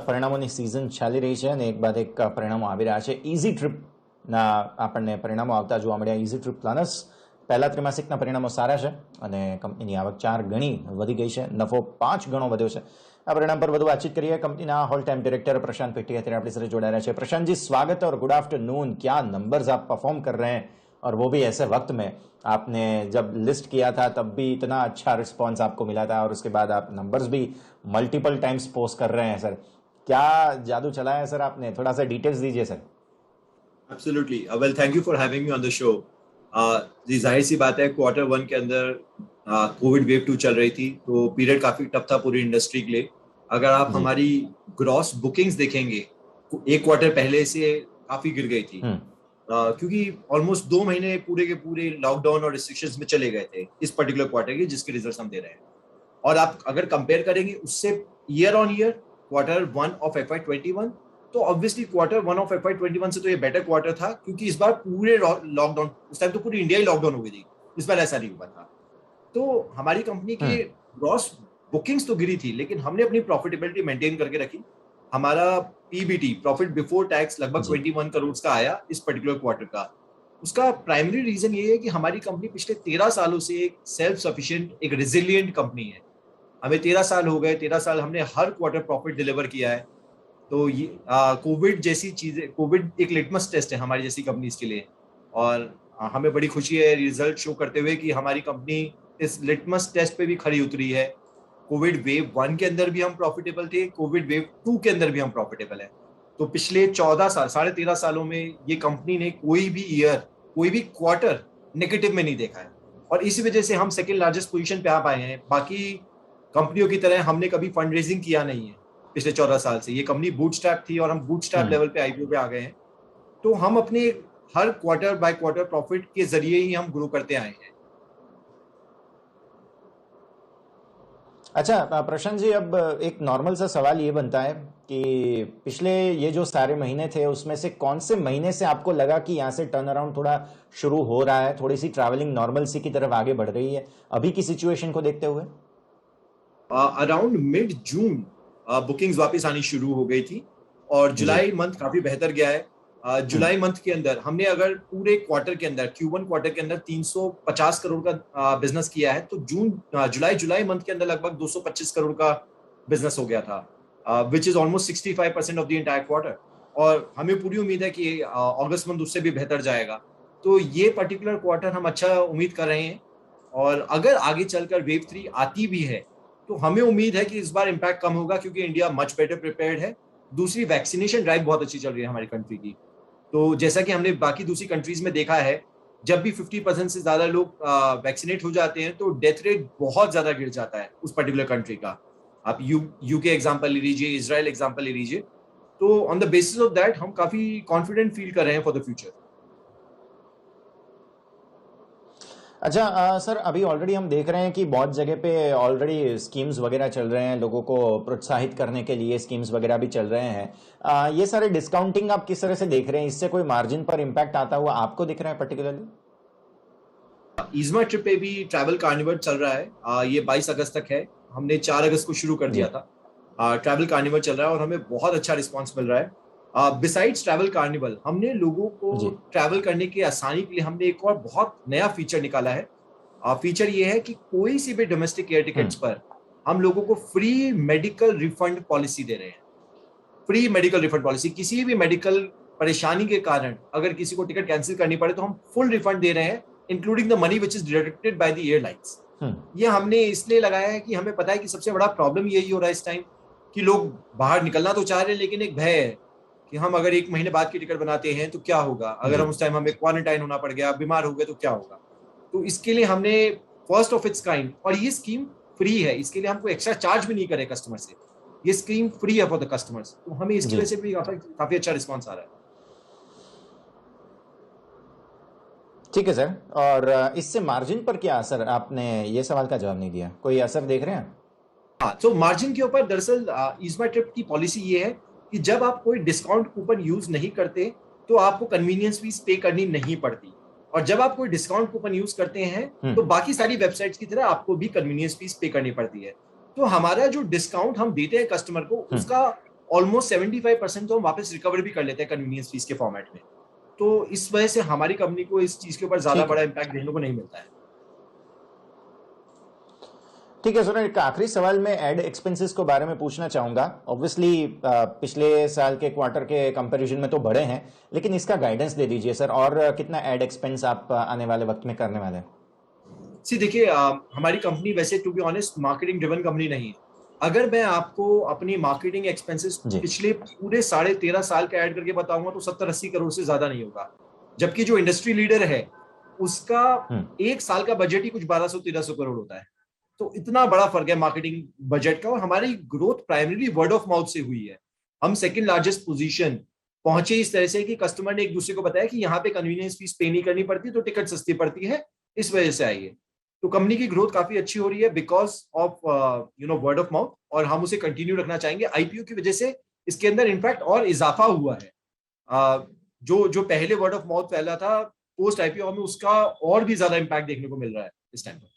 પરિણામોની સિઝન ચાલી રહી છે અને એક બાદ એક પરિણામો આવી રહ્યા છે. ઇઝી ટ્રીપના આપણને પરિણામો આવતા જોવા મળ્યા. ઇઝી ટ્રીપ પ્લાનસ પહેલા ત્રિમાસિકના પરિણામો સારા છે અને કંપનીની આવક 4 ગણી વધી ગઈ છે, નફો 5 ગણો વધ્યો છે. આ પરિણામ પર વધુ વાતચીત કરીએ. કંપનીના હોલ ટાइम डायरेक्टर प्रशांत पेटी અત્યારે આપણી સાથે જોડાયા છે. प्रशांत जी, स्वागत है और गुड आफ्टरनून. क्या नंबर्स आप परफॉर्म कर रहे हैं और वो भी ऐसे वक्त में. आपने जब लिस्ट किया था तब भी इतना अच्छा रिस्पॉन्स आपको मिला था और उसके बाद आप नंबर्स भी मल्टीपल टाइम्स पोस्ट कर रहे हैं. सर, क्या जादू चलाया है सर आपने? थोड़ा सा डिटेल्स दीजिए sir. Absolutely. Well, thank you for having me on the show. जी जाहिर सी बात है, Q1 के अंदर कोविड वेव 2 चल रही थी, तो पीरियड काफी टफ था पूरी इंडस्ट्री के लिए. अगर आप हमारी ग्रॉस बुकिंग्स देखेंगे, एक क्वार्टर पहले से काफी गिर गई थी, क्योंकि ऑलमोस्ट 2 महीने पूरे के पूरे लॉकडाउन और रिस्ट्रिक्शंस में चले गए थे इस पर्टिकुलर क्वार्टर के, जिसके रिजल्ट्स हम दे रहे हैं. और आप अगर कंपेयर करेंगे उससे year on year Q1 of FY21, तो ऑब्वियसली Q1 ऑफ FY21 से तो ये बेटर क्वार्टर था, क्योंकि इस बार पूरे लॉकडाउन, उस टाइम तो पूरी इंडिया ही लॉकडाउन हो गई थी, इस बार ऐसा नहीं हुआ था. तो हमारी कंपनी की ग्रॉस बुकिंग्स तो गिरी थी, लेकिन हमने अपनी प्रॉफिटेबिलिटी मेंटेन करके रखी. हमारा पीबीटी, प्रॉफिट बिफोर टैक्स, लगभग 21 करोड़ का आया इस पर्टिकुलर क्वार्टर का. उसका प्राइमरी रीजन ये है कि हमारी कंपनी पिछले 13 सालों से एक सेल्फ सफिशिएंट, एक रेजिलिएंट कंपनी है. हमें 13 साल हो गए, 13 साल हमने हर क्वार्टर प्रॉफिट डिलीवर किया है. तो ये कोविड जैसी चीजें, कोविड एक लिटमस टेस्ट है हमारी जैसी कंपनीज के लिए, और हमें बड़ी खुशी है रिजल्ट शो करते हुए कि हमारी कंपनी इस लिटमस टेस्ट पे भी खरी उतरी है. कोविड वेव 1 के अंदर भी हम प्रॉफिटेबल थे, कोविड वेव 2 के अंदर भी हम प्रॉफिटेबल है. तो पिछले 14 साल, 13.5 सालों में ये कंपनी ने कोई भी ईयर, कोई भी क्वार्टर नेगेटिव में नहीं देखा है, और इसी वजह से हम सेकेंड लार्जेस्ट पोजीशन पे आ पाए हैं. बाकी कंपनियों की तरह हमने कभी फंड रेजिंग किया नहीं है पिछले 14 साल से. ये कंपनी बूटस्ट्रैप थी और हम बूटस्ट्रैप लेवल पे आईपीओ पे आ गए हैं. तो हम अपने हर क्वार्टर बाय क्वार्टर प्रॉफिट के जरिए ही हम ग्रो करते आए हैं. अच्छा प्रशांत जी, अब एक नॉर्मल सा सवाल ये बनता है कि पिछले ये जो सारे महीने थे, उसमें से कौन से महीने से आपको लगा कि यहाँ से टर्न अराउंड थोड़ा शुरू हो रहा है, थोड़ी सी ट्रैवलिंग नॉर्मल सी की तरफ आगे बढ़ रही है अभी की सिचुएशन को देखते हुए? अराउंड मिड जून बुकिंग्स वापस आनी शुरू हो गई थी, और जुलाई मंथ काफी बेहतर गया है. जुलाई मंथ के अंदर हमने अगर पूरे क्वार्टर के अंदर, Q1 क्वार्टर के अंदर 350 करोड़ का बिजनेस किया है, तो जुलाई मंथ के अंदर लगभग 225 करोड़ का बिजनेस हो गया था, which is almost 65% of the entire quarter. और हमें पूरी उम्मीद है कि अगस्त मंथ उससे भी बेहतर जाएगा. तो ये पर्टिकुलर क्वार्टर हम अच्छा उम्मीद कर रहे हैं, और अगर आगे चलकर वेव 3 आती भी है तो हमें उम्मीद है कि इस बार इम्पैक्ट कम होगा, क्योंकि इंडिया मच बेटर प्रिपेयर्ड है. दूसरी, वैक्सीनेशन ड्राइव बहुत अच्छी चल रही है हमारी कंट्री की. तो जैसा कि हमने बाकी दूसरी कंट्रीज में देखा है, जब भी 50% से ज्यादा लोग वैक्सीनेट हो जाते हैं तो डेथ रेट बहुत ज्यादा गिर जाता है उस पर्टिकुलर कंट्री का. आप यूके एग्जांपल ले लीजिए, इजराइल एग्जांपल ले लीजिए. तो on the basis of that हम काफी कॉन्फिडेंट फील कर रहे हैं फॉर द फ्यूचर. अच्छा सर, अभी ऑलरेडी हम देख रहे हैं कि बहुत जगह पे ऑलरेडी स्कीम्स वगैरह चल रहे हैं, लोगों को प्रोत्साहित करने के लिए स्कीम्स वगैरह भी चल रहे हैं. ये सारे डिस्काउंटिंग आप किस तरह से देख रहे हैं? इससे कोई मार्जिन पर इम्पैक्ट आता हुआ आपको दिख रहा है पर्टिकुलरली? ईज़मा ट्रिप पे भी ट्रैवल कार्निवल चल रहा है. ये 22 अगस्त तक है. हमने 4 अगस्त को शुरू कर दिया था. ट्रैवल कार्निवल चल रहा है और हमें बहुत अच्छा रिस्पॉन्स मिल रहा है. बिसाइड्स ट्रैवल कार्निवल, हमने लोगों को ट्रैवल करने की आसानी के लिए हमने एक और बहुत नया फीचर निकाला है. फीचर ये है कि कोई सी भी डोमेस्टिक एयर टिकट्स पर हम लोगों को फ्री मेडिकल रिफंड पॉलिसी दे रहे हैं. फ्री मेडिकल रिफंड पॉलिसी, किसी भी मेडिकल परेशानी के कारण अगर किसी को टिकट कैंसिल करनी पड़े तो हम फुल रिफंड दे रहे हैं, including the money which is deducted by the airlines. ये हमने इसलिए लगाया है कि हमें पता है कि सबसे बड़ा प्रॉब्लम यही हो रहा है इस टाइम, कि लोग बाहर निकलना तो चाह रहे हैं, लेकिन एक भय है कि हम अगर 1 महीने बाद की टिकट बनाते हैं तो क्या होगा, अगर हम उस टाइम हमें क्वारंटाइन होना पड़ गया, बीमार हो गए तो क्या होगा. तो इसके लिए हमने फर्स्ट ऑफ इट्स काइंड, और ये स्कीम फ्री है, इसके लिए हमको एक्स्ट्रा चार्ज भी नहीं करे कस्टमर से. ये स्कीम फ्री है फॉर द कस्टमर्स. तो हमें इसकी वजह से भी काफी अच्छा रिस्पॉन्स आ रहा है. ठीक है सर, और इससे मार्जिन पर क्या असर? आपने ये सवाल का जवाब नहीं दिया. कोई असर देख रहे हैं? हाँ, तो मार्जिन के ऊपर दरअसल ईज़मा ट्रिप की पॉलिसी ये है कि जब आप कोई डिस्काउंट कूपन यूज नहीं करते तो आपको कन्वीनियंस फीस पे करनी नहीं पड़ती, और जब आप कोई डिस्काउंट कूपन यूज करते हैं तो बाकी सारी वेबसाइट्स की तरह आपको भी कन्वीनियंस फीस पे करनी पड़ती है. तो हमारा जो डिस्काउंट हम देते हैं कस्टमर को, उसका ऑलमोस्ट 75% तो हम वापस रिकवर भी कर लेते हैं कन्वीनियंस फीस के फॉर्मेट में। तो इस वजह से हमारी कंपनी को इस चीज के ऊपर ज्यादा ठीक है। बड़ा इम्पैक्ट देखने को नहीं मिलता है। ठीक है सर, एक आखिरी सवाल मैं एड एक्सपेंसेस को बारे में पूछना चाहूंगा। ऑब्वियसली पिछले साल के क्वार्टर के कंपैरिजन में तो बढ़े हैं, लेकिन इसका गाइडेंस दे दीजिए सर, और कितना एड एक्सपेंस आप आने वाले वक्त में करने वाले हैं? देखिए, हमारी कंपनी वैसे to be honest marketing driven company नहीं है। अगर मैं आपको अपनी मार्केटिंग एक्सपेंसेस जी। पिछले पूरे 13.5 साल का ऐड करके बताऊंगा तो 70-80 करोड़ से ज्यादा नहीं होगा, जबकि जो इंडस्ट्री लीडर है उसका एक साल का बजट ही कुछ 1200-1300 करोड़ होता है। तो इतना बड़ा फर्क है मार्केटिंग बजट का। और हमारी growth primary word of mouth से हुई है। हम सेकंड लार्जेस्ट पोजीशन पहुंचे इस तरह से कि कस्टमर ने एक दूसरे को बताया कि यहाँ पे कन्वीनियंस फीस पे नहीं करनी पड़ती, तो टिकट सस्ती पड़ती है, इस वजह से आई है। तो कंपनी की ग्रोथ काफी अच्छी हो रही है because of word of mouth, और हम उसे कंटिन्यू रखना चाहेंगे। आईपीओ की वजह से इसके अंदर इनफैक्ट और इजाफा हुआ है। जो पहले वर्ड ऑफ माउथ फैला था, पोस्ट आईपीओ में उसका और भी ज्यादा इम्पैक्ट देखने को मिल रहा है इस टाइम पर।